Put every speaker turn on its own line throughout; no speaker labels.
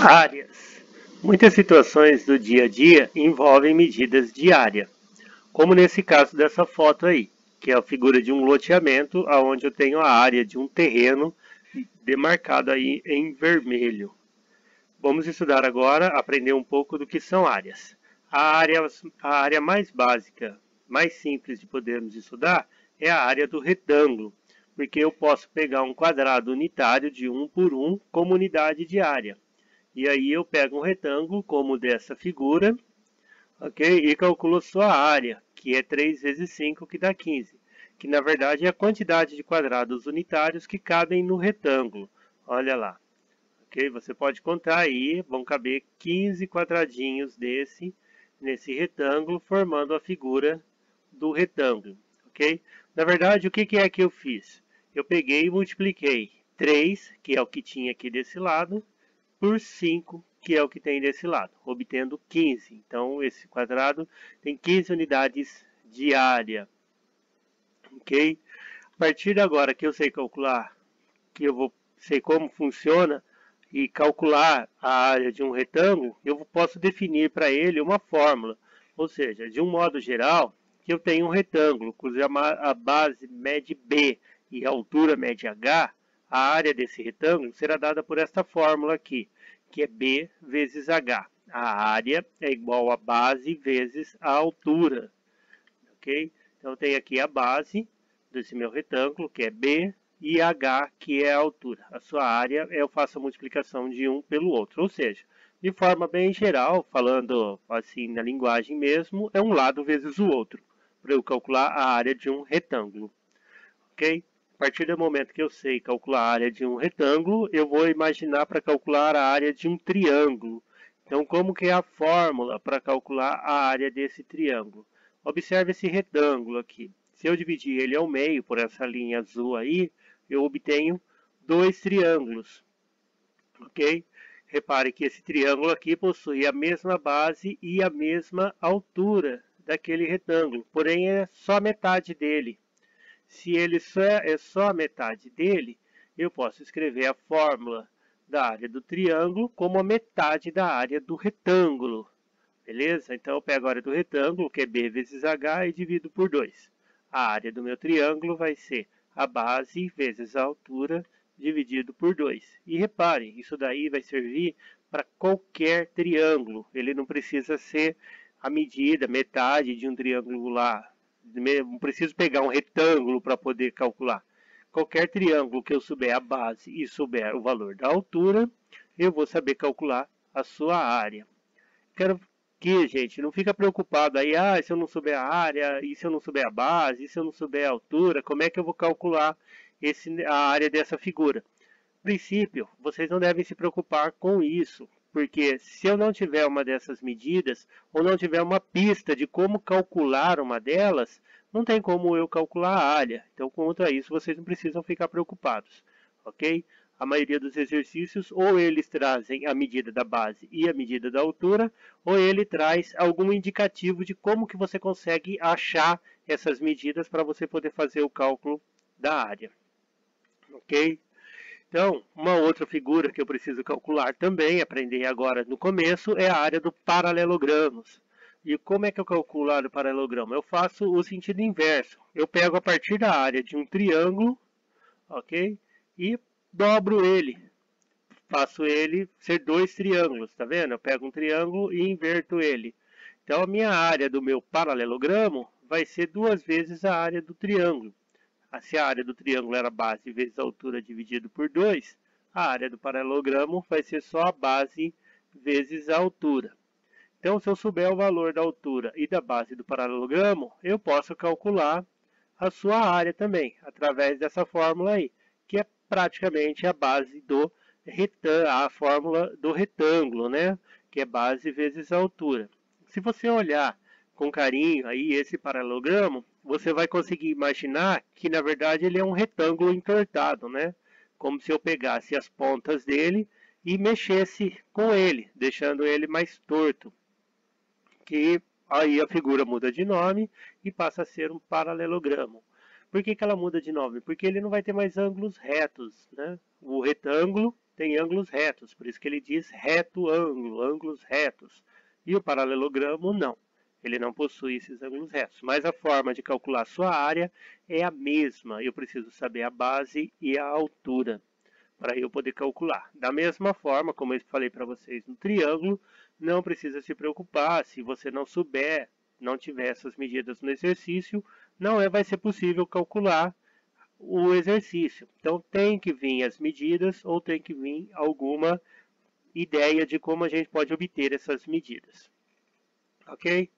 Áreas. Muitas situações do dia a dia envolvem medidas de área, como nesse caso dessa foto aí, que é a figura de um loteamento, onde eu tenho a área de um terreno demarcado aí em vermelho. Vamos estudar agora, aprender um pouco do que são áreas. A área mais básica, mais simples de podermos estudar, é a área do retângulo, porque eu posso pegar um quadrado unitário de 1 por 1 como unidade de área. E aí eu pego um retângulo como dessa figura, ok? E calculo sua área, que é 3 vezes 5, que dá 15. Que na verdade é a quantidade de quadrados unitários que cabem no retângulo. Olha lá, ok? Você pode contar aí, vão caber 15 quadradinhos nesse retângulo, formando a figura do retângulo, ok? Na verdade, o que é que eu fiz? Eu peguei e multipliquei 3, que é o que tinha aqui desse lado, por 5, que é o que tem desse lado, obtendo 15. Então, esse quadrado tem 15 unidades de área, ok? A partir de agora que eu sei calcular, que sei como funciona e calcular a área de um retângulo, eu posso definir para ele uma fórmula. Ou seja, de um modo geral, que eu tenho um retângulo cuja a base mede B e a altura mede H, a área desse retângulo será dada por esta fórmula aqui, que é B vezes H. A área é igual a base vezes a altura, ok? Então, tem aqui a base desse meu retângulo, que é B, e H, que é a altura. A sua área, eu faço a multiplicação de um pelo outro. Ou seja, de forma bem geral, falando assim na linguagem mesmo, é um lado vezes o outro, para eu calcular a área de um retângulo, ok? A partir do momento que eu sei calcular a área de um retângulo, eu vou imaginar para calcular a área de um triângulo. Então, como que é a fórmula para calcular a área desse triângulo? Observe esse retângulo aqui. Se eu dividir ele ao meio por essa linha azul aí, eu obtenho dois triângulos, ok? Repare que esse triângulo aqui possui a mesma base e a mesma altura daquele retângulo, porém é só metade dele. Se ele é só a metade dele, eu posso escrever a fórmula da área do triângulo como a metade da área do retângulo. Beleza? Então eu pego a área do retângulo, que é B vezes H, e divido por 2. A área do meu triângulo vai ser a base vezes a altura dividido por 2. E repare, isso daí vai servir para qualquer triângulo. Ele não precisa ser a medida, metade de um triângulo lá. Não preciso pegar um retângulo para poder calcular. Qualquer triângulo que eu souber a base e souber o valor da altura, eu vou saber calcular a sua área. Quero que, gente, não fica preocupado aí, se eu não souber a área, e se eu não souber a base, e se eu não souber a altura, como é que eu vou calcular a área dessa figura? No princípio, vocês não devem se preocupar com isso, porque se eu não tiver uma dessas medidas, ou não tiver uma pista de como calcular uma delas, não tem como eu calcular a área. Então, quanto a isso, vocês não precisam ficar preocupados, ok? A maioria dos exercícios, ou eles trazem a medida da base e a medida da altura, ou ele traz algum indicativo de como que você consegue achar essas medidas para você poder fazer o cálculo da área, ok? Então, uma outra figura que eu preciso calcular também, aprender agora no começo, é a área do paralelogramos. E como é que eu calculo a área do paralelogramo? Eu faço o sentido inverso. Eu pego a partir da área de um triângulo, ok? E dobro ele. Faço ele ser dois triângulos, tá vendo? Eu pego um triângulo e inverto ele. Então, a minha área do meu paralelogramo vai ser duas vezes a área do triângulo. Se a área do triângulo era a base vezes a altura dividido por 2, a área do paralelogramo vai ser só a base vezes a altura. Então, se eu souber o valor da altura e da base do paralelogramo, eu posso calcular a sua área também, através dessa fórmula aí, que é praticamente a base do a fórmula do retângulo, né? Que é base vezes a altura. Se você olhar com carinho aí esse paralelogramo, você vai conseguir imaginar que na verdade ele é um retângulo entortado, né? Como se eu pegasse as pontas dele e mexesse com ele, deixando ele mais torto. Que aí a figura muda de nome e passa a ser um paralelogramo. Por que ela muda de nome? Porque ele não vai ter mais ângulos retos, né? O retângulo tem ângulos retos, por isso que ele diz reto ângulo, ângulos retos. E o paralelogramo não, ele não possui esses ângulos retos. Mas a forma de calcular sua área é a mesma, eu preciso saber a base e a altura para eu poder calcular. Da mesma forma, como eu falei para vocês no triângulo, não precisa se preocupar se você não souber, não tiver essas medidas no exercício, não vai ser possível calcular o exercício. Então tem que vir as medidas ou tem que vir alguma ideia de como a gente pode obter essas medidas. Ok?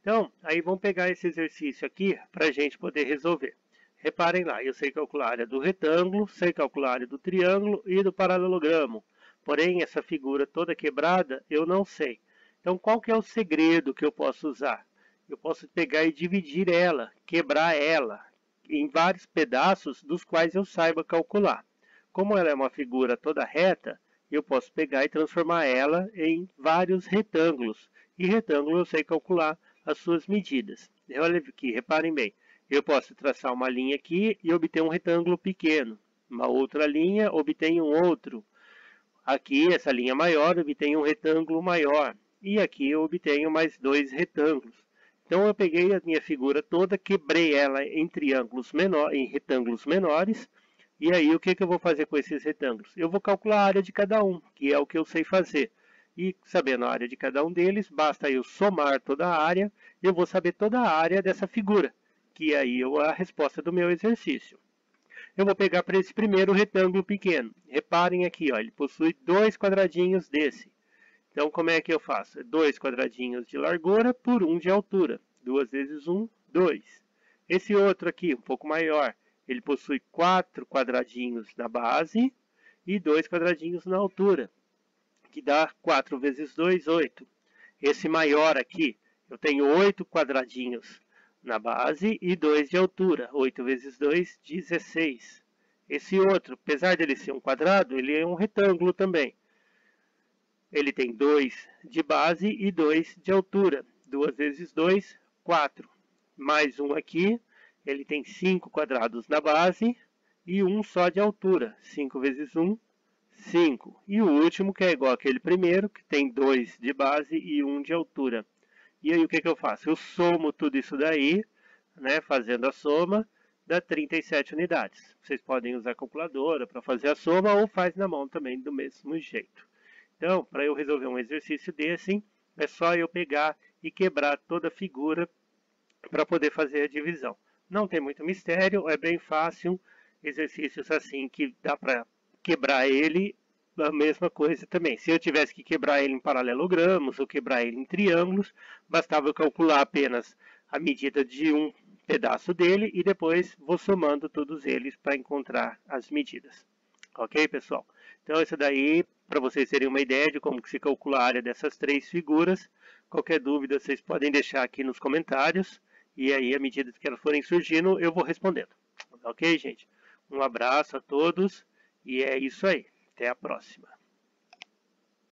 Então, aí vamos pegar esse exercício aqui para a gente poder resolver. Reparem lá, eu sei calcular a área do retângulo, sei calcular a área do triângulo e do paralelogramo. Porém, essa figura toda quebrada, eu não sei. Então, qual que é o segredo que eu posso usar? Eu posso pegar e dividir ela, quebrar ela em vários pedaços dos quais eu saiba calcular. Como ela é uma figura toda reta, eu posso pegar e transformar ela em vários retângulos. E retângulo eu sei calcular as suas medidas. Olha aqui, reparem bem. Eu posso traçar uma linha aqui e obter um retângulo pequeno. Uma outra linha, obtenho um outro. Aqui, essa linha maior, obtenho um retângulo maior. E aqui eu obtenho mais dois retângulos. Então eu peguei a minha figura toda, quebrei ela em retângulos menores. E aí o que eu vou fazer com esses retângulos? Eu vou calcular a área de cada um, que é o que eu sei fazer. E sabendo a área de cada um deles, basta eu somar toda a área, eu vou saber toda a área dessa figura, que aí é a resposta do meu exercício. Eu vou pegar para esse primeiro retângulo pequeno. Reparem aqui, ó, ele possui dois quadradinhos desse. Então como é que eu faço? 2 quadradinhos de largura por 1 de altura. 2 vezes 1, 2. Esse outro aqui, um pouco maior, ele possui 4 quadradinhos na base e 2 quadradinhos na altura, que dá 4 vezes 2, 8. Esse maior aqui, eu tenho 8 quadradinhos na base e 2 de altura. 8 vezes 2, 16. Esse outro, apesar dele ser um quadrado, ele é um retângulo também. Ele tem 2 de base e 2 de altura. 2 vezes 2, 4. Mais um aqui, ele tem 5 quadrados na base e 1 só de altura. 5 vezes 1, 5. E o último, que é igual àquele primeiro, que tem 2 de base e 1 de altura. E aí o que eu faço? Eu somo tudo isso daí, né, fazendo a soma, dá 37 unidades. Vocês podem usar a calculadora para fazer a soma ou faz na mão também do mesmo jeito. Então, para eu resolver um exercício desse, é só eu pegar e quebrar toda a figura para poder fazer a divisão. Não tem muito mistério, é bem fácil. Exercícios assim que dá para quebrar ele, a mesma coisa também. Se eu tivesse que quebrar ele em paralelogramos ou quebrar ele em triângulos, bastava eu calcular apenas a medida de um pedaço dele e depois vou somando todos eles para encontrar as medidas. Ok, pessoal? Então, isso daí, para vocês terem uma ideia de como que se calcula a área dessas três figuras. Qualquer dúvida, vocês podem deixar aqui nos comentários. E aí, à medida que elas forem surgindo, eu vou respondendo. Ok, gente? Um abraço a todos e é isso aí. Até a próxima.